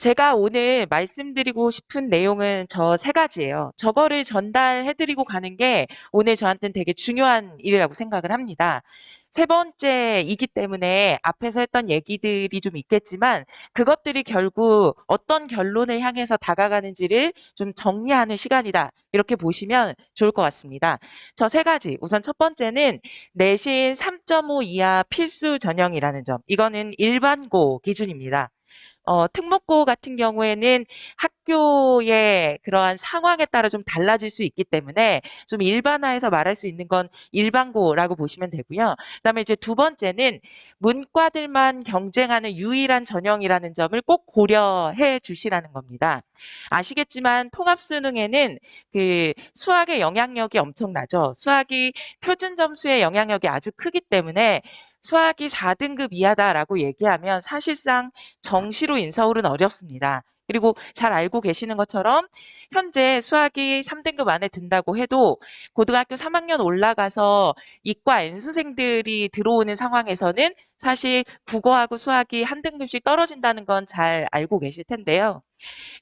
제가 오늘 말씀드리고 싶은 내용은 저 세 가지예요. 저거를 전달해드리고 가는 게 오늘 저한테는 되게 중요한 일이라고 생각을 합니다. 세 번째이기 때문에 앞에서 했던 얘기들이 좀 있겠지만 그것들이 결국 어떤 결론을 향해서 다가가는지를 좀 정리하는 시간이다. 이렇게 보시면 좋을 것 같습니다. 저 세 가지. 우선 첫 번째는 내신 3.5 이하 필수 전형이라는 점. 이거는 일반고 기준입니다. 특목고 같은 경우에는 학교의 그러한 상황에 따라 좀 달라질 수 있기 때문에 좀 일반화해서 말할 수 있는 건 일반고라고 보시면 되고요. 그다음에 이제 두 번째는 문과들만 경쟁하는 유일한 전형이라는 점을 꼭 고려해 주시라는 겁니다. 아시겠지만 통합수능에는 그 수학의 영향력이 엄청나죠. 수학이 표준 점수의 영향력이 아주 크기 때문에 수학이 4등급 이하다라고 얘기하면 사실상 정시로 인서울은 어렵습니다. 그리고 잘 알고 계시는 것처럼 현재 수학이 3등급 안에 든다고 해도 고등학교 3학년 올라가서 이과 N수생들이 들어오는 상황에서는 사실 국어하고 수학이 한 등급씩 떨어진다는 건 잘 알고 계실 텐데요.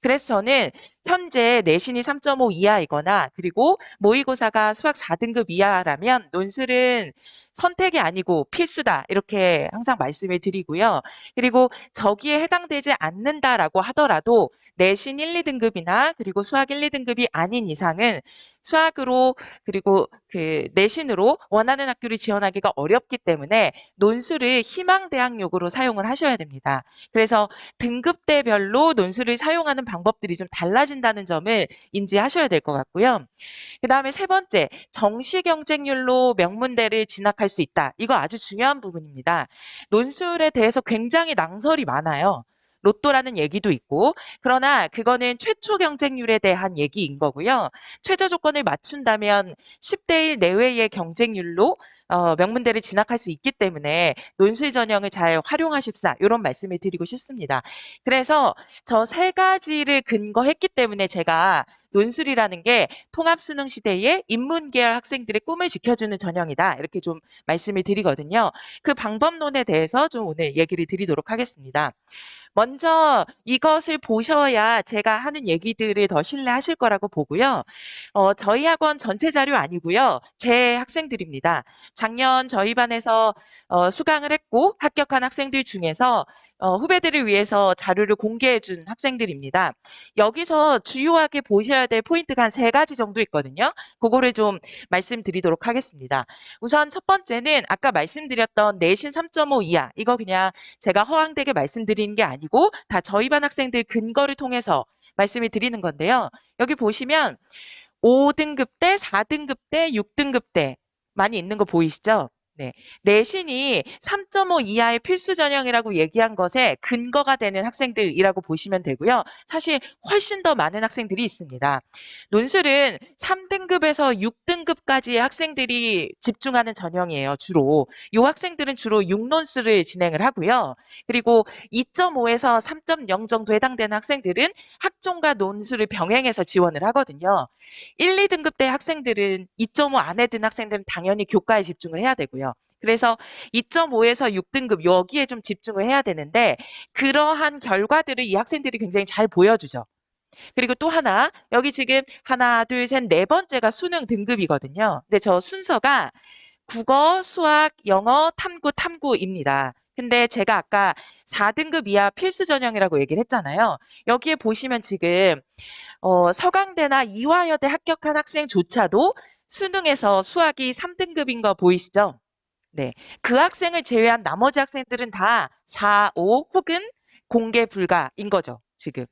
그래서 저는 현재 내신이 3.5 이하이거나 그리고 모의고사가 수학 4등급 이하라면 논술은 선택이 아니고 필수다. 이렇게 항상 말씀을 드리고요. 그리고 저기에 해당되지 않는다라고 하더라도 내신 1, 2등급이나 그리고 수학 1, 2등급이 아닌 이상은 수학으로 그리고 그 내신으로 원하는 학교를 지원하기가 어렵기 때문에 논술을 희망대학용으로 사용을 하셔야 됩니다. 그래서 등급대별로 논술을 사용하는 방법들이 좀 달라진다는 점을 인지하셔야 될 것 같고요. 그다음에 세 번째, 정시 경쟁률로 명문대를 진학할 수 있다. 이거 아주 중요한 부분입니다. 논술에 대해서 굉장히 낭설이 많아요. 로또라는 얘기도 있고, 그러나 그거는 최초 경쟁률에 대한 얘기인 거고요. 최저 조건을 맞춘다면 10대 1 내외의 경쟁률로 명문대를 진학할 수 있기 때문에 논술 전형을 잘 활용하십사 이런 말씀을 드리고 싶습니다. 그래서 저 세 가지를 근거했기 때문에 제가 논술이라는 게 통합수능 시대에 인문계열 학생들의 꿈을 지켜주는 전형이다. 이렇게 좀 말씀을 드리거든요. 그 방법론에 대해서 좀 오늘 얘기를 드리도록 하겠습니다. 먼저 이것을 보셔야 제가 하는 얘기들을 더 신뢰하실 거라고 보고요. 저희 학원 전체 자료 아니고요. 제 학생들입니다. 작년 저희 반에서 수강을 했고 합격한 학생들 중에서 후배들을 위해서 자료를 공개해 준 학생들입니다. 여기서 주요하게 보셔야 될 포인트가 한 세 가지 정도 있거든요. 그거를 좀 말씀드리도록 하겠습니다. 우선 첫 번째는 아까 말씀드렸던 내신 3.5 이하. 이거 그냥 제가 허황되게 말씀드리는 게 아니고 다 저희 반 학생들 근거를 통해서 말씀을 드리는 건데요. 여기 보시면 5등급 대, 4등급 대, 6등급 대 많이 있는 거 보이시죠? 네. 내신이 3.5 이하의 필수 전형이라고 얘기한 것에 근거가 되는 학생들이라고 보시면 되고요. 사실 훨씬 더 많은 학생들이 있습니다. 논술은 3등급에서 6등급까지의 학생들이 집중하는 전형이에요, 주로. 이 학생들은 주로 6논술을 진행을 하고요. 그리고 2.5에서 3.0 정도 해당되는 학생들은 학종과 논술을 병행해서 지원을 하거든요. 1, 2등급 대 학생들은 2.5 안에 든 학생들은 당연히 교과에 집중을 해야 되고요. 그래서 2.5에서 6등급 여기에 좀 집중을 해야 되는데 그러한 결과들을 이 학생들이 굉장히 잘 보여주죠. 그리고 또 하나, 여기 지금 하나, 둘, 셋, 네 번째가 수능 등급이거든요. 근데 저 순서가 국어, 수학, 영어, 탐구, 탐구입니다. 근데 제가 아까 4등급 이하 필수 전형이라고 얘기를 했잖아요. 여기에 보시면 지금 서강대나 이화여대 합격한 학생조차도 수능에서 수학이 3등급인 거 보이시죠? 네. 그 학생을 제외한 나머지 학생들은 다 4, 5 혹은 공개 불가인 거죠, 지금.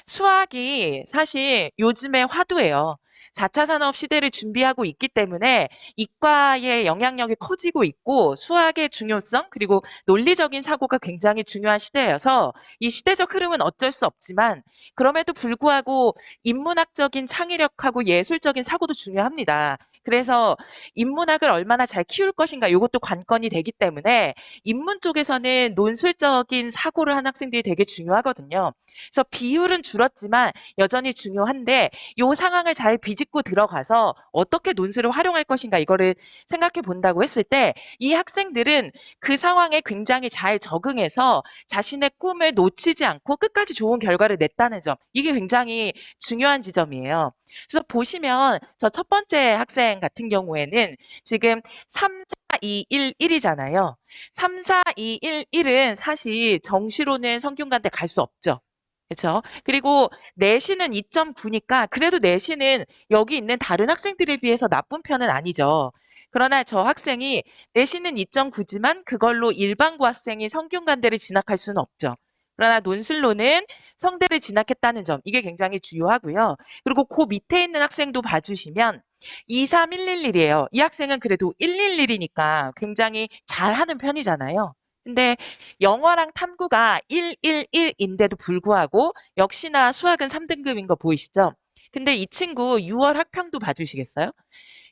수학이 사실 요즘의 화두예요. 4차 산업 시대를 준비하고 있기 때문에 이과의 영향력이 커지고 있고 수학의 중요성 그리고 논리적인 사고가 굉장히 중요한 시대여서 이 시대적 흐름은 어쩔 수 없지만 그럼에도 불구하고 인문학적인 창의력하고 예술적인 사고도 중요합니다. 그래서 인문학을 얼마나 잘 키울 것인가 이것도 관건이 되기 때문에 인문 쪽에서는 논술적인 사고를 한 학생들이 되게 중요하거든요. 그래서 비율은 줄었지만 여전히 중요한데 이 상황을 잘 비집고 들어가서 어떻게 논술을 활용할 것인가 이거를 생각해 본다고 했을 때 이 학생들은 그 상황에 굉장히 잘 적응해서 자신의 꿈을 놓치지 않고 끝까지 좋은 결과를 냈다는 점. 이게 굉장히 중요한 지점이에요. 그래서 보시면 저 첫 번째 학생 같은 경우에는 지금 3, 4, 2, 1, 1이잖아요. 3, 4, 2, 1, 1은 사실 정시로는 성균관대 갈 수 없죠. 그렇죠? 그리고 내신은 2.9니까 그래도 내신은 여기 있는 다른 학생들에 비해서 나쁜 편은 아니죠. 그러나 저 학생이 내신은 2.9지만 그걸로 일반고 학생이 성균관대를 진학할 수는 없죠. 그러나 논술로는 성대를 진학했다는 점, 이게 굉장히 중요하고요. 그리고 그 밑에 있는 학생도 봐주시면 23111이에요. 이 학생은 그래도 111이니까 굉장히 잘하는 편이잖아요. 근데 영어랑 탐구가 111인데도 불구하고 역시나 수학은 3등급인 거 보이시죠? 근데 이 친구 6월 학평도 봐주시겠어요?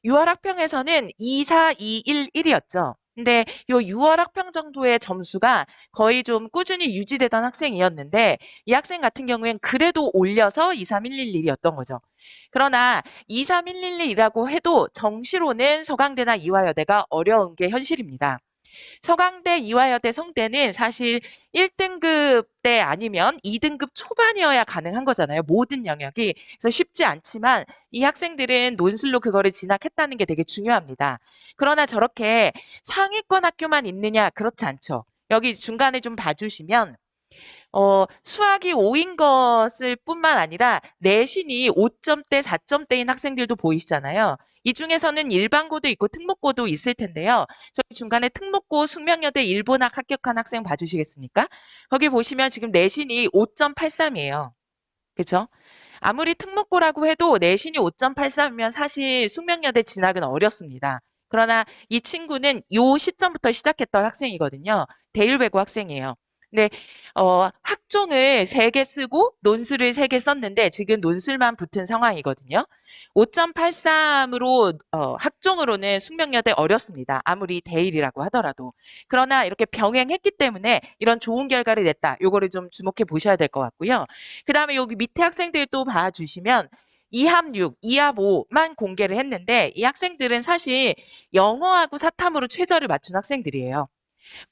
6월 학평에서는 24211이었죠. 근데 요 6월 학평 정도의 점수가 거의 좀 꾸준히 유지되던 학생이었는데 이 학생 같은 경우엔 그래도 올려서 23111이었던 거죠. 그러나 23111이라고 해도 정시로는 서강대나 이화여대가 어려운 게 현실입니다. 서강대, 이화여대, 성대는 사실 1등급 대 아니면 2등급 초반이어야 가능한 거잖아요. 모든 영역이. 그래서 쉽지 않지만 이 학생들은 논술로 그거를 진학했다는 게 되게 중요합니다. 그러나 저렇게 상위권 학교만 있느냐? 그렇지 않죠. 여기 중간에 좀 봐주시면 수학이 5인 것을 뿐만 아니라 내신이 5점대, 4점대인 학생들도 보이시잖아요. 이 중에서는 일반고도 있고 특목고도 있을 텐데요. 저기 중간에 특목고 숙명여대 일본학 합격한 학생 봐주시겠습니까? 거기 보시면 지금 내신이 5.83이에요. 그렇죠? 아무리 특목고라고 해도 내신이 5.83이면 사실 숙명여대 진학은 어렵습니다. 그러나 이 친구는 요 시점부터 시작했던 학생이거든요. 대일외고 학생이에요. 근데 학종을 3개 쓰고 논술을 3개 썼는데 지금 논술만 붙은 상황이거든요. 5.83으로 학종으로는 숙명여대 어렵습니다. 아무리 대일이라고 하더라도. 그러나 이렇게 병행했기 때문에 이런 좋은 결과를 냈다. 요거를 좀 주목해 보셔야 될 것 같고요. 그 다음에 여기 밑에 학생들 또 봐주시면 2합 6, 2합 5만 공개를 했는데 이 학생들은 사실 영어하고 사탐으로 최저를 맞춘 학생들이에요.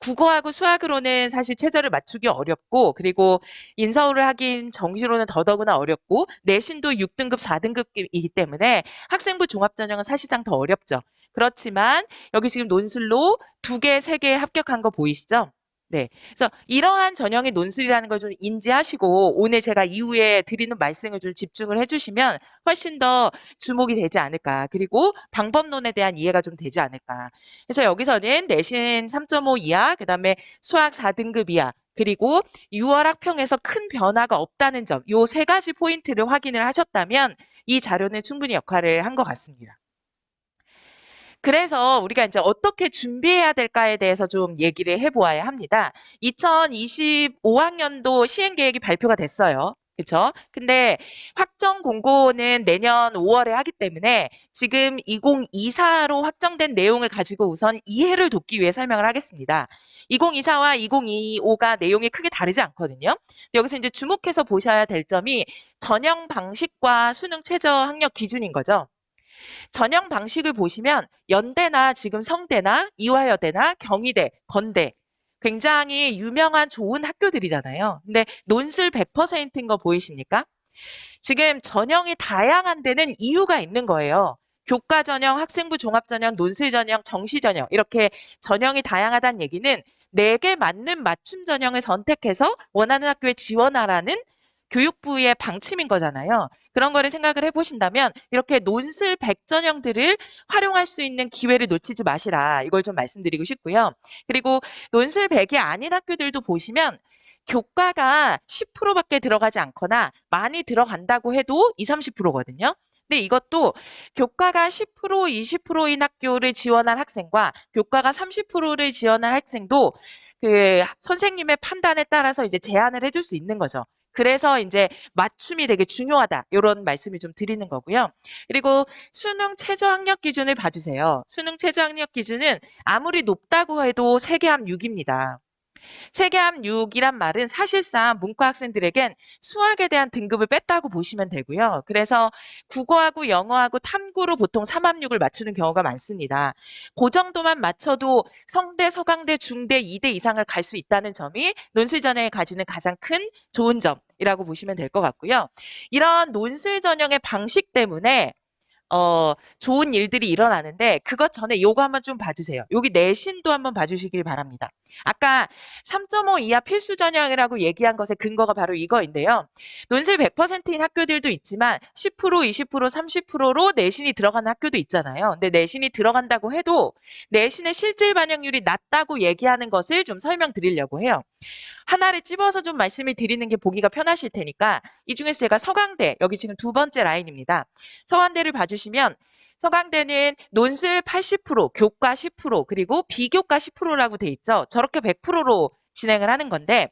국어하고 수학으로는 사실 최저를 맞추기 어렵고 그리고 인서울을 하긴 정시로는 더더구나 어렵고 내신도 6등급, 4등급이기 때문에 학생부 종합전형은 사실상 더 어렵죠. 그렇지만 여기 지금 논술로 2개, 3개 합격한 거 보이시죠? 네. 그래서 이러한 전형의 논술이라는 걸 좀 인지하시고 오늘 제가 이후에 드리는 말씀을 좀 집중을 해주시면 훨씬 더 주목이 되지 않을까. 그리고 방법론에 대한 이해가 좀 되지 않을까. 그래서 여기서는 내신 3.5 이하, 그 다음에 수학 4등급 이하, 그리고 6월 학평에서 큰 변화가 없다는 점, 요 3가지 포인트를 확인을 하셨다면 이 자료는 충분히 역할을 한 것 같습니다. 그래서 우리가 이제 어떻게 준비해야 될까에 대해서 좀 얘기를 해보아야 합니다. 2025학년도 시행계획이 발표가 됐어요. 그렇죠? 근데 확정 공고는 내년 5월에 하기 때문에 지금 2024로 확정된 내용을 가지고 우선 이해를 돕기 위해 설명을 하겠습니다. 2024와 2025가 내용이 크게 다르지 않거든요. 여기서 이제 주목해서 보셔야 될 점이 전형 방식과 수능 최저 학력 기준인 거죠. 전형 방식을 보시면 연대나 지금 성대나 이화여대나 경희대, 건대 굉장히 유명한 좋은 학교들이잖아요. 근데 논술 100%인 거 보이십니까? 지금 전형이 다양한 데는 이유가 있는 거예요. 교과 전형, 학생부 종합 전형, 논술 전형, 정시 전형 이렇게 전형이 다양하다는 얘기는 내게 맞는 맞춤 전형을 선택해서 원하는 학교에 지원하라는 교육부의 방침인 거잖아요. 그런 거를 생각을 해보신다면 이렇게 논술 100전형들을 활용할 수 있는 기회를 놓치지 마시라. 이걸 좀 말씀드리고 싶고요. 그리고 논술 100이 아닌 학교들도 보시면 교과가 10%밖에 들어가지 않거나 많이 들어간다고 해도 20, 30%거든요. 근데 이것도 교과가 10%, 20%인 학교를 지원한 학생과 교과가 30%를 지원한 학생도 그 선생님의 판단에 따라서 이제 제한을 해줄 수 있는 거죠. 그래서 이제 맞춤이 되게 중요하다. 이런 말씀을 좀 드리는 거고요. 그리고 수능 최저 학력 기준을 봐주세요. 수능 최저 학력 기준은 아무리 높다고 해도 세계합 6입니다. 세계함 6이란 말은 사실상 문과 학생들에겐 수학에 대한 등급을 뺐다고 보시면 되고요. 그래서 국어하고 영어하고 탐구로 보통 3함 6을 맞추는 경우가 많습니다. 그 정도만 맞춰도 성대, 서강대, 중대, 이대 이상을 갈 수 있다는 점이 논술 전형이 가지는 가장 큰 좋은 점이라고 보시면 될 것 같고요. 이런 논술 전형의 방식 때문에 좋은 일들이 일어나는데 그것 전에 요거 한번 좀 봐주세요. 여기 내신도 한번 봐주시길 바랍니다. 아까 3.5 이하 필수 전형이라고 얘기한 것의 근거가 바로 이거인데요. 논술 100%인 학교들도 있지만 10%, 20%, 30%로 내신이 들어가는 학교도 있잖아요. 근데 내신이 들어간다고 해도 내신의 실질 반영률이 낮다고 얘기하는 것을 좀 설명드리려고 해요. 하나를 찝어서 좀 말씀을 드리는 게 보기가 편하실 테니까 이 중에서 제가 서강대, 여기 지금 두 번째 라인입니다. 서강대를 봐주시면 서강대는 논술 80%, 교과 10%, 그리고 비교과 10%라고 돼 있죠. 저렇게 100%로 진행을 하는 건데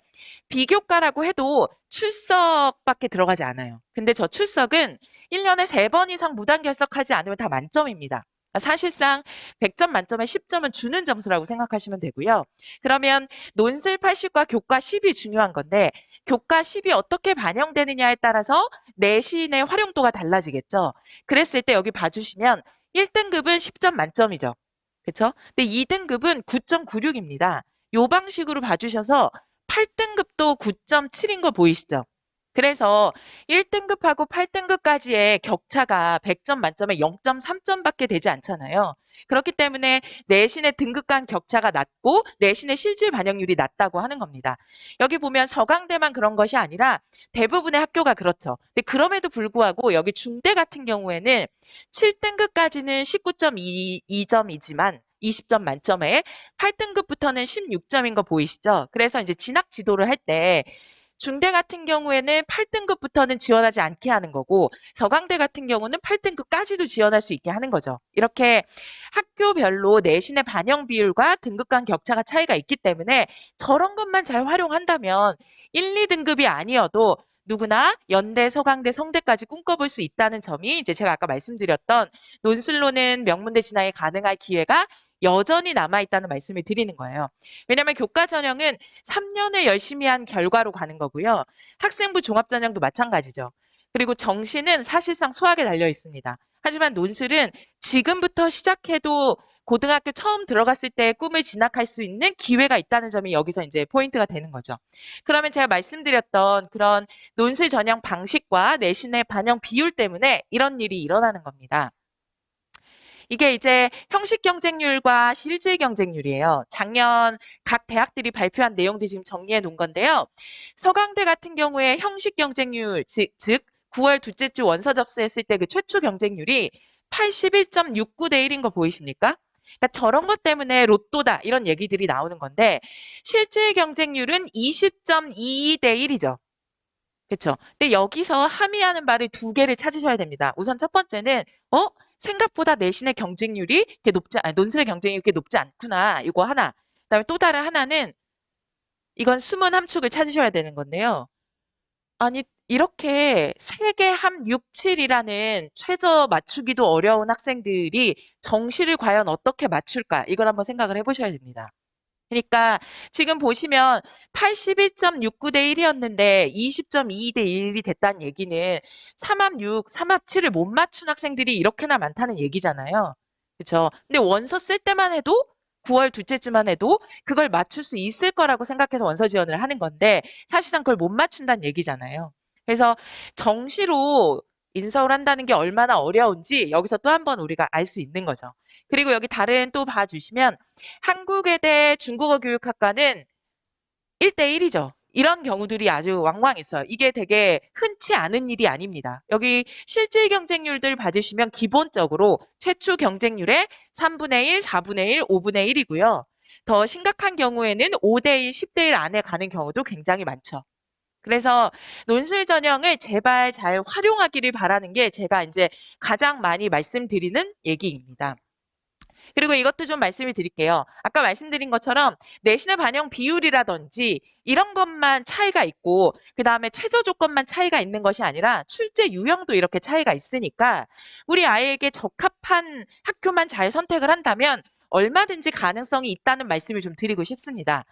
비교과라고 해도 출석밖에 들어가지 않아요. 근데 저 출석은 1년에 3번 이상 무단 결석하지 않으면 다 만점입니다. 사실상 100점 만점에 10점은 주는 점수라고 생각하시면 되고요. 그러면 논술 80과 교과 10이 중요한 건데 교과 10이 어떻게 반영되느냐에 따라서 내신의 활용도가 달라지겠죠. 그랬을 때 여기 봐주시면 1등급은 10점 만점이죠. 그렇죠? 근데 2등급은 9.96입니다. 요 방식으로 봐주셔서 8등급도 9.7인 거 보이시죠? 그래서 1등급하고 8등급까지의 격차가 100점 만점에 0.3점밖에 되지 않잖아요. 그렇기 때문에 내신의 등급 간 격차가 낮고 내신의 실질 반영률이 낮다고 하는 겁니다. 여기 보면 서강대만 그런 것이 아니라 대부분의 학교가 그렇죠. 근데 그럼에도 불구하고 여기 중대 같은 경우에는 7등급까지는 19.2점이지만 20점 만점에 8등급부터는 16점인 거 보이시죠? 그래서 이제 진학 지도를 할 때 중대 같은 경우에는 8등급부터는 지원하지 않게 하는 거고 서강대 같은 경우는 8등급까지도 지원할 수 있게 하는 거죠. 이렇게 학교별로 내신의 반영 비율과 등급 간 격차가 차이가 있기 때문에 저런 것만 잘 활용한다면 1, 2등급이 아니어도 누구나 연대, 서강대, 성대까지 꿈꿔볼 수 있다는 점이 이제 제가 아까 말씀드렸던 논술로는 명문대 진학이 가능할 기회가 여전히 남아있다는 말씀을 드리는 거예요. 왜냐하면 교과 전형은 3년을 열심히 한 결과로 가는 거고요. 학생부 종합전형도 마찬가지죠. 그리고 정시는 사실상 수학에 달려 있습니다. 하지만 논술은 지금부터 시작해도 고등학교 처음 들어갔을 때 꿈을 진학할 수 있는 기회가 있다는 점이 여기서 이제 포인트가 되는 거죠. 그러면 제가 말씀드렸던 그런 논술 전형 방식과 내신의 반영 비율 때문에 이런 일이 일어나는 겁니다. 이게 이제 형식 경쟁률과 실질 경쟁률이에요. 작년 각 대학들이 발표한 내용들 지금 정리해 놓은 건데요. 서강대 같은 경우에 형식 경쟁률, 즉 9월 둘째 주 원서 접수했을 때 그 최초 경쟁률이 81.69대 1인 거 보이십니까? 그러니까 저런 것 때문에 로또다 이런 얘기들이 나오는 건데 실질 경쟁률은 20.22대 1이죠. 그렇죠. 근데 여기서 함의하는 바를 두 개를 찾으셔야 됩니다. 우선 첫 번째는 생각보다 내신의 경쟁률이 이렇게 높지 논술의 경쟁률이 이렇게 높지 않구나. 이거 하나. 그다음에 또 다른 하나는 이건 숨은 함축을 찾으셔야 되는 건데요. 아니 이렇게 세계 함 6, 7이라는 최저 맞추기도 어려운 학생들이 정시를 과연 어떻게 맞출까? 이걸 한번 생각을 해보셔야 됩니다. 그러니까 지금 보시면 81.69대 1이었는데 20.22대 1이 됐다는 얘기는 3합 6, 3합 7을 못 맞춘 학생들이 이렇게나 많다는 얘기잖아요. 그렇죠? 근데 원서 쓸 때만 해도 9월 둘째 주만 해도 그걸 맞출 수 있을 거라고 생각해서 원서 지원을 하는 건데 사실상 그걸 못 맞춘다는 얘기잖아요. 그래서 정시로 인서울 한다는 게 얼마나 어려운지 여기서 또 한 번 우리가 알 수 있는 거죠. 그리고 여기 다른 또 봐주시면 한국외대 중국어 교육학과는 1대1이죠. 이런 경우들이 아주 왕왕 있어요. 이게 되게 흔치 않은 일이 아닙니다. 여기 실질 경쟁률들 봐주시면 기본적으로 최초 경쟁률의 3분의 1, 4분의 1, 5분의 1이고요. 더 심각한 경우에는 5대1, 10대1 안에 가는 경우도 굉장히 많죠. 그래서 논술 전형을 제발 잘 활용하기를 바라는 게 제가 이제 가장 많이 말씀드리는 얘기입니다. 그리고 이것도 좀 말씀을 드릴게요. 아까 말씀드린 것처럼 내신의 반영 비율이라든지 이런 것만 차이가 있고 그 다음에 최저 조건만 차이가 있는 것이 아니라 출제 유형도 이렇게 차이가 있으니까 우리 아이에게 적합한 학교만 잘 선택을 한다면 얼마든지 가능성이 있다는 말씀을 좀 드리고 싶습니다.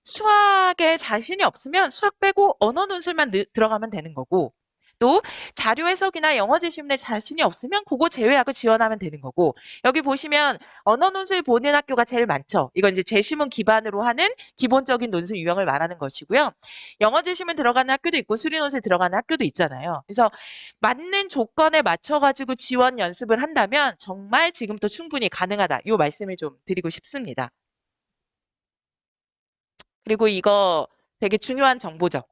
수학에 자신이 없으면 수학 빼고 언어 논술만 들어가면 되는 거고, 또 자료 해석이나 영어 제시문에 자신이 없으면 그거 제외하고 지원하면 되는 거고, 여기 보시면 언어 논술 보는 학교가 제일 많죠. 이건 이제 제시문 기반으로 하는 기본적인 논술 유형을 말하는 것이고요. 영어 제시문 들어가는 학교도 있고 수리 논술 들어가는 학교도 있잖아요. 그래서 맞는 조건에 맞춰가지고 지원 연습을 한다면 정말 지금도 충분히 가능하다. 이 말씀을 좀 드리고 싶습니다. 그리고 이거 되게 중요한 정보죠.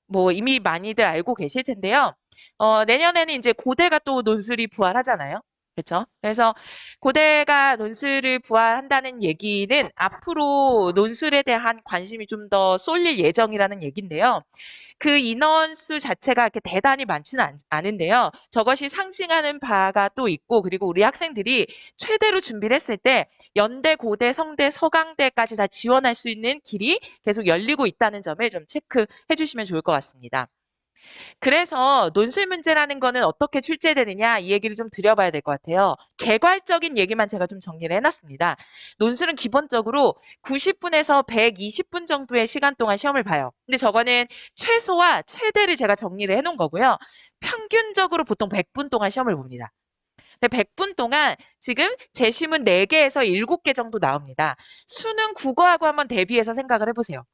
뭐 이미 많이들 알고 계실 텐데요. 내년에는 이제 고대가 또 논술이 부활하잖아요. 그렇죠? 그래서 고대가 논술을 부활한다는 얘기는 앞으로 논술에 대한 관심이 좀 더 쏠릴 예정이라는 얘기인데요. 그 인원수 자체가 이렇게 대단히 많지는 않은데요. 저것이 상징하는 바가 또 있고, 그리고 우리 학생들이 최대로 준비를 했을 때 연대, 고대, 성대, 서강대까지 다 지원할 수 있는 길이 계속 열리고 있다는 점을 좀 체크해 주시면 좋을 것 같습니다. 그래서 논술 문제라는 거는 어떻게 출제되느냐 이 얘기를 좀 드려봐야 될 것 같아요. 개괄적인 얘기만 제가 좀 정리를 해놨습니다. 논술은 기본적으로 90분에서 120분 정도의 시간 동안 시험을 봐요. 근데 저거는 최소와 최대를 제가 정리를 해놓은 거고요. 평균적으로 보통 100분 동안 시험을 봅니다. 100분 동안 지금 제시문 4개에서 7개 정도 나옵니다. 수능 국어하고 한번 대비해서 생각을 해보세요.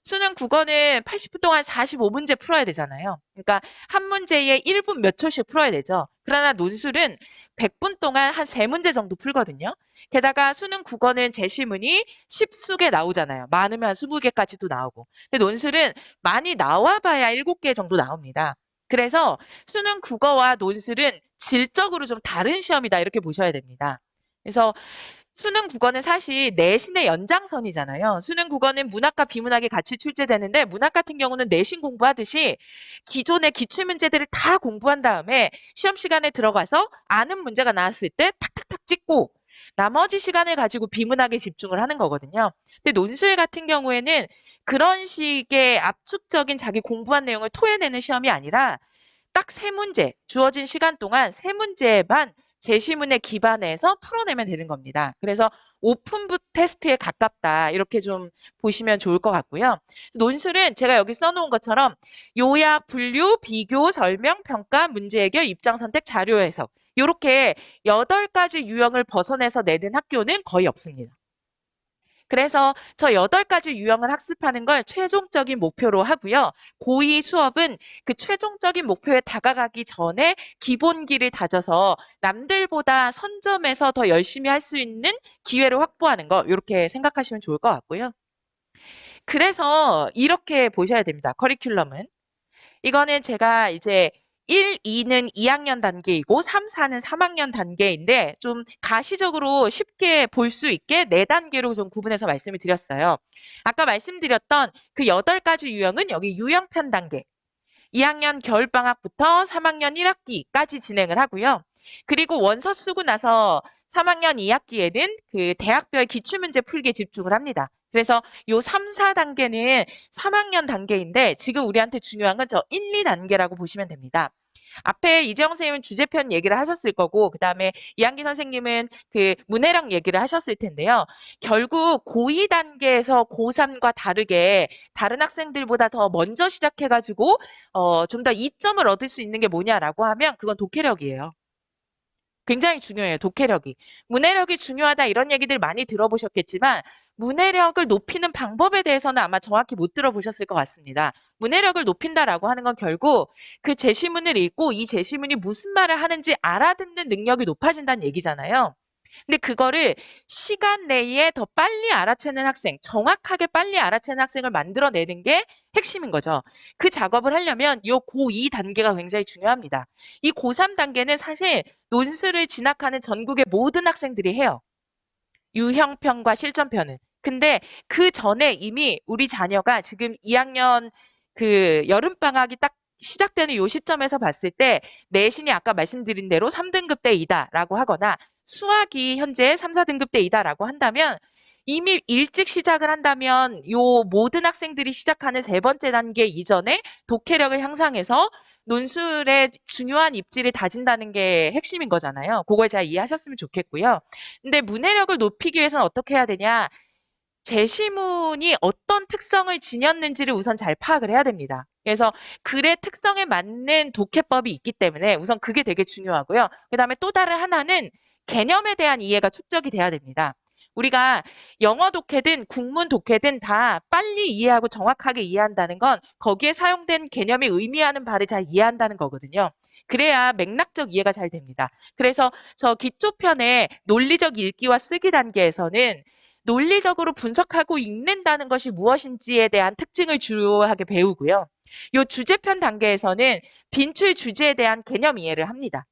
수능 국어는 80분 동안 45문제 풀어야 되잖아요. 그러니까 한 문제에 1분 몇 초씩 풀어야 되죠. 그러나 논술은 100분 동안 한 3문제 정도 풀거든요. 게다가 수능 국어는 제시문이 10수개 나오잖아요. 많으면 한 20개까지도 나오고. 근데 논술은 많이 나와봐야 7개 정도 나옵니다. 그래서 수능 국어와 논술은 질적으로 좀 다른 시험이다 이렇게 보셔야 됩니다. 그래서 수능 국어는 사실 내신의 연장선이잖아요. 수능 국어는 문학과 비문학이 같이 출제되는데 문학 같은 경우는 내신 공부하듯이 기존의 기출문제들을 다 공부한 다음에 시험 시간에 들어가서 아는 문제가 나왔을 때 탁탁탁 찍고 나머지 시간을 가지고 비문학에 집중을 하는 거거든요. 근데 논술 같은 경우에는 그런 식의 압축적인 자기 공부한 내용을 토해내는 시험이 아니라 딱 3문제, 주어진 시간 동안 3문제만 제시문에 기반해서 풀어내면 되는 겁니다. 그래서 오픈북 테스트에 가깝다. 이렇게 좀 보시면 좋을 것 같고요. 논술은 제가 여기 써놓은 것처럼 요약, 분류, 비교, 설명, 평가, 문제 해결, 입장 선택, 자료 해석. 이렇게 8가지 유형을 벗어내서 내는 학교는 거의 없습니다. 그래서 저 8가지 유형을 학습하는 걸 최종적인 목표로 하고요. 고2 수업은 그 최종적인 목표에 다가가기 전에 기본기를 다져서 남들보다 선점해서 더 열심히 할 수 있는 기회를 확보하는 거 이렇게 생각하시면 좋을 것 같고요. 그래서 이렇게 보셔야 됩니다. 커리큘럼은. 이거는 제가 이제 1, 2는 2학년 단계이고 3, 4는 3학년 단계인데 좀 가시적으로 쉽게 볼 수 있게 4단계로 좀 구분해서 말씀을 드렸어요. 아까 말씀드렸던 그 8가지 유형은 여기 유형편 단계. 2학년 겨울방학부터 3학년 1학기까지 진행을 하고요. 그리고 원서 쓰고 나서 3학년 2학기에는 그 대학별 기출문제 풀기에 집중을 합니다. 그래서 요 3, 4단계는 3학년 단계인데 지금 우리한테 중요한 건 저 1, 2단계라고 보시면 됩니다. 앞에 이재영 선생님은 주제편 얘기를 하셨을 거고 그다음에 이한기 선생님은 그 문해력 얘기를 하셨을 텐데요. 결국 고2 단계에서 고3과 다르게 다른 학생들보다 더 먼저 시작해가지고 좀 더 이점을 얻을 수 있는 게 뭐냐라고 하면 그건 독해력이에요. 굉장히 중요해요. 독해력이. 문해력이 중요하다 이런 얘기들 많이 들어보셨겠지만 문해력을 높이는 방법에 대해서는 아마 정확히 못 들어보셨을 것 같습니다. 문해력을 높인다라고 하는 건 결국 그 제시문을 읽고 이 제시문이 무슨 말을 하는지 알아듣는 능력이 높아진다는 얘기잖아요. 근데 그거를 시간 내에 더 빨리 알아채는 학생, 정확하게 빨리 알아채는 학생을 만들어내는 게 핵심인 거죠. 그 작업을 하려면 이 고2 단계가 굉장히 중요합니다. 이 고3 단계는 사실 논술을 진학하는 전국의 모든 학생들이 해요. 유형편과 실전편은. 근데 그 전에 이미 우리 자녀가 지금 2학년 그 여름방학이 딱 시작되는 요 시점에서 봤을 때 내신이 아까 말씀드린 대로 3등급 대이다라고 하거나 수학이 현재 3, 4등급 대이다라고 한다면 이미 일찍 시작을 한다면 요 모든 학생들이 시작하는 3번째 단계 이전에 독해력을 향상해서 논술의 중요한 입지를 다진다는 게 핵심인 거잖아요. 그걸 잘 이해하셨으면 좋겠고요. 근데 문해력을 높이기 위해서는 어떻게 해야 되냐? 제시문이 어떤 특성을 지녔는지를 우선 잘 파악을 해야 됩니다. 그래서 글의 특성에 맞는 독해법이 있기 때문에 우선 그게 되게 중요하고요. 그다음에 또 다른 하나는 개념에 대한 이해가 축적이 돼야 됩니다. 우리가 영어 독해든 국문 독해든 다 빨리 이해하고 정확하게 이해한다는 건 거기에 사용된 개념이 의미하는 바를 잘 이해한다는 거거든요. 그래야 맥락적 이해가 잘 됩니다. 그래서 저 기초편의 논리적 읽기와 쓰기 단계에서는 논리적으로 분석하고 읽는다는 것이 무엇인지에 대한 특징을 주요하게 배우고요. 요 주제편 단계에서는 빈출 주제에 대한 개념 이해를 합니다.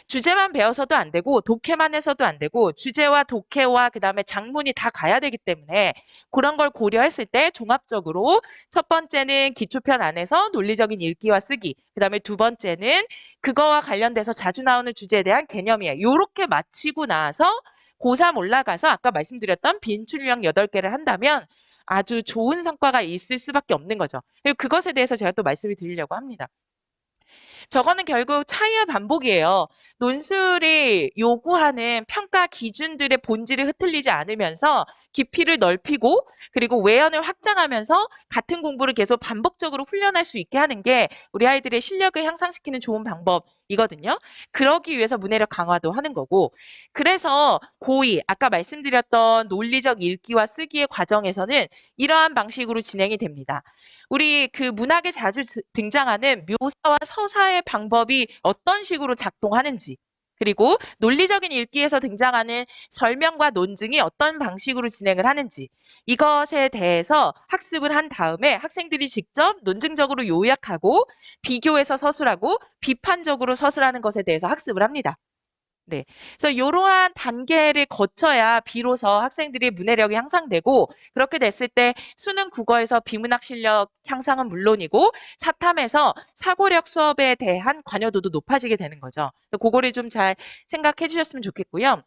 주제만 배워서도 안 되고 독해만 해서도 안 되고 주제와 독해와 그다음에 장문이 다 가야 되기 때문에 그런 걸 고려했을 때 종합적으로 첫 번째는 기초편 안에서 논리적인 읽기와 쓰기, 그다음에 두 번째는 그거와 관련돼서 자주 나오는 주제에 대한 개념이에요. 요렇게 마치고 나서 고3 올라가서 아까 말씀드렸던 빈출 유형 8개를 한다면 아주 좋은 성과가 있을 수밖에 없는 거죠. 그리고 그것에 대해서 제가 또 말씀을 드리려고 합니다. 저거는 결국 차이의 반복이에요. 논술이 요구하는 평가 기준들의 본질을 흐트리지 않으면서 깊이를 넓히고 그리고 외연을 확장하면서 같은 공부를 계속 반복적으로 훈련할 수 있게 하는 게 우리 아이들의 실력을 향상시키는 좋은 방법이거든요. 그러기 위해서 문해력 강화도 하는 거고 그래서 고2 아까 말씀드렸던 논리적 읽기와 쓰기의 과정에서는 이러한 방식으로 진행이 됩니다. 우리 그 문학에 자주 등장하는 묘사와 서사의 방법이 어떤 식으로 작동하는지, 그리고 논리적인 읽기에서 등장하는 설명과 논증이 어떤 방식으로 진행을 하는지, 이것에 대해서 학습을 한 다음에 학생들이 직접 논증적으로 요약하고 비교해서 서술하고 비판적으로 서술하는 것에 대해서 학습을 합니다. 네. 그래서 이러한 단계를 거쳐야 비로소 학생들이 문해력이 향상되고 그렇게 됐을 때 수능 국어에서 비문학 실력 향상은 물론이고 사탐에서 사고력 수업에 대한 관여도도 높아지게 되는 거죠. 그거를 좀 잘 생각해 주셨으면 좋겠고요.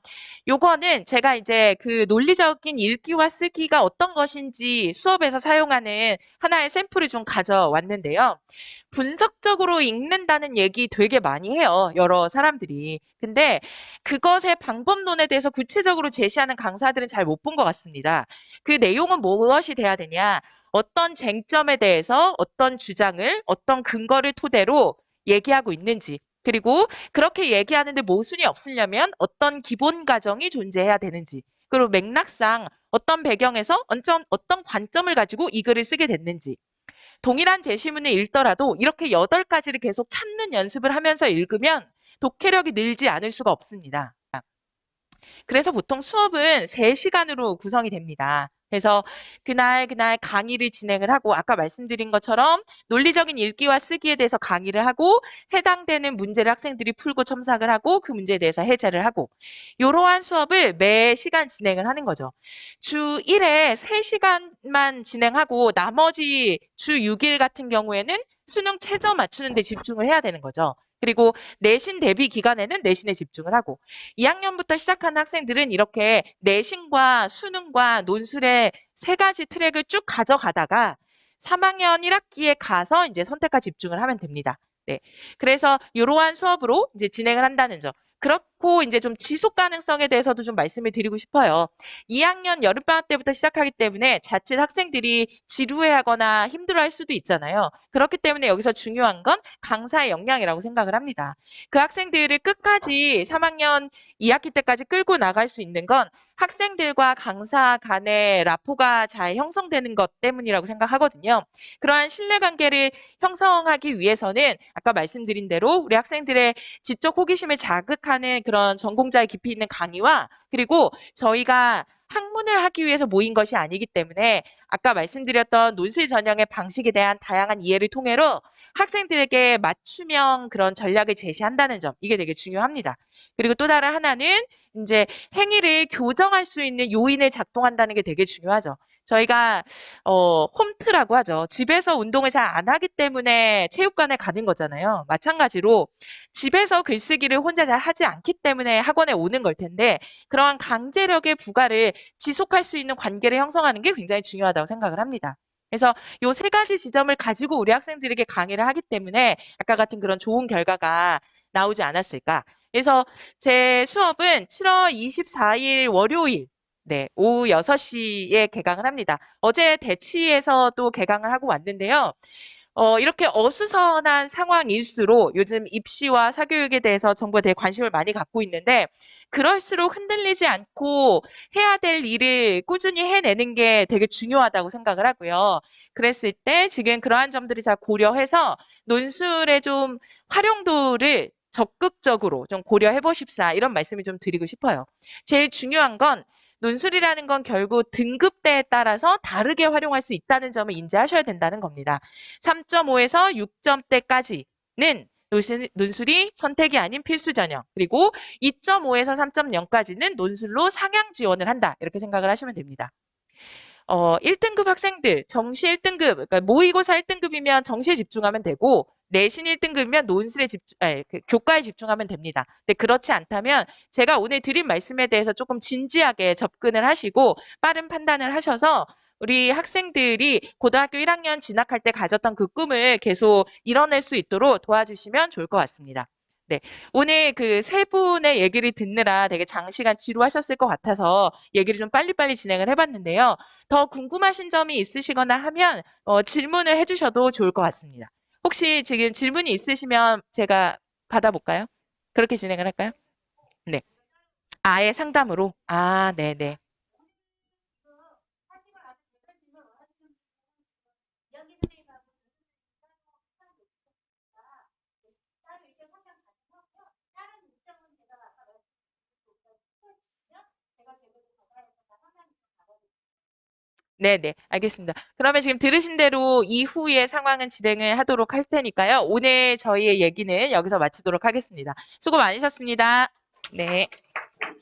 요거는 제가 이제 그 논리적인 읽기와 쓰기가 어떤 것인지 수업에서 사용하는 하나의 샘플을 좀 가져왔는데요. 분석적으로 읽는다는 얘기 되게 많이 해요. 여러 사람들이. 근데 그것의 방법론에 대해서 구체적으로 제시하는 강사들은 잘 못 본 것 같습니다. 그 내용은 무엇이 돼야 되냐? 어떤 쟁점에 대해서 어떤 주장을 어떤 근거를 토대로 얘기하고 있는지 그리고 그렇게 얘기하는데 모순이 없으려면 어떤 기본 가정이 존재해야 되는지 그리고 맥락상 어떤 배경에서 어떤 관점을 가지고 이 글을 쓰게 됐는지 동일한 제시문을 읽더라도 이렇게 8가지를 계속 찾는 연습을 하면서 읽으면 독해력이 늘지 않을 수가 없습니다. 그래서 보통 수업은 3시간으로 구성이 됩니다. 그래서 그날 강의를 진행을 하고 아까 말씀드린 것처럼 논리적인 읽기와 쓰기에 대해서 강의를 하고 해당되는 문제를 학생들이 풀고 첨삭을 하고 그 문제에 대해서 해제를 하고 이러한 수업을 매 시간 진행을 하는 거죠. 주 1회 3시간만 진행하고 나머지 주 6일 같은 경우에는 수능 최저 맞추는 데 집중을 해야 되는 거죠. 그리고 내신 대비 기간에는 내신에 집중을 하고 2학년부터 시작하는 학생들은 이렇게 내신과 수능과 논술의 3가지 트랙을 쭉 가져가다가 3학년 1학기에 가서 이제 선택과 집중을 하면 됩니다. 네. 그래서 이러한 수업으로 이제 진행을 한다는 점. 그렇고 이제 좀 지속 가능성에 대해서도 좀 말씀을 드리고 싶어요. 2학년 여름방학 때부터 시작하기 때문에 자칫 학생들이 지루해하거나 힘들어할 수도 있잖아요. 그렇기 때문에 여기서 중요한 건 강사의 역량이라고 생각을 합니다. 그 학생들을 끝까지 3학년 2학기 때까지 끌고 나갈 수 있는 건 학생들과 강사 간의 라포가 잘 형성되는 것 때문이라고 생각하거든요. 그러한 신뢰관계를 형성하기 위해서는 아까 말씀드린 대로 우리 학생들의 지적 호기심을 자극하는 그런 전공자의 깊이 있는 강의와 그리고 저희가 학문을 하기 위해서 모인 것이 아니기 때문에 아까 말씀드렸던 논술 전형의 방식에 대한 다양한 이해를 통해로 학생들에게 맞춤형 그런 전략을 제시한다는 점, 이게 되게 중요합니다. 그리고 또 다른 하나는 이제 행위를 교정할 수 있는 요인을 작동한다는 게 되게 중요하죠. 저희가 홈트라고 하죠. 집에서 운동을 잘 안 하기 때문에 체육관에 가는 거잖아요. 마찬가지로 집에서 글쓰기를 혼자 잘 하지 않기 때문에 학원에 오는 걸 텐데 그러한 강제력의 부과를 지속할 수 있는 관계를 형성하는 게 굉장히 중요하다고 생각을 합니다. 그래서 요 3가지 지점을 가지고 우리 학생들에게 강의를 하기 때문에 아까 같은 그런 좋은 결과가 나오지 않았을까. 그래서 제 수업은 7월 24일 월요일 네, 오후 6시에 개강을 합니다. 어제 대치에서도 개강을 하고 왔는데요. 이렇게 어수선한 상황일수록 요즘 입시와 사교육에 대해서 정부가 되게 관심을 많이 갖고 있는데, 그럴수록 흔들리지 않고 해야 될 일을 꾸준히 해내는 게 되게 중요하다고 생각을 하고요. 그랬을 때 지금 그러한 점들이 잘 고려해서 논술의 좀 활용도를 적극적으로 좀 고려해 보십사 이런 말씀을 좀 드리고 싶어요. 제일 중요한 건 논술이라는 건 결국 등급대에 따라서 다르게 활용할 수 있다는 점을 인지하셔야 된다는 겁니다. 3.5에서 6점대까지는 논술이 선택이 아닌 필수 전형, 그리고 2.5에서 3.0까지는 논술로 상향 지원을 한다. 이렇게 생각을 하시면 됩니다. 1등급 학생들, 정시 1등급, 그러니까 모의고사 1등급이면 정시에 집중하면 되고, 내신 1등급이면 교과에 집중하면 됩니다. 근데 그렇지 않다면 제가 오늘 드린 말씀에 대해서 조금 진지하게 접근을 하시고 빠른 판단을 하셔서 우리 학생들이 고등학교 1학년 진학할 때 가졌던 그 꿈을 계속 이뤄낼 수 있도록 도와주시면 좋을 것 같습니다. 네. 오늘 그 세 분의 얘기를 듣느라 되게 장시간 지루하셨을 것 같아서 얘기를 좀 빨리빨리 진행을 해봤는데요. 더 궁금하신 점이 있으시거나 하면 질문을 해주셔도 좋을 것 같습니다. 혹시 지금 질문이 있으시면 제가 받아볼까요? 그렇게 진행을 할까요? 네. 아예 상담으로? 아, 네네. 네네, 알겠습니다. 그러면 지금 들으신 대로 이후의 상황은 진행을 하도록 할 테니까요. 오늘 저희의 얘기는 여기서 마치도록 하겠습니다. 수고 많으셨습니다. 네.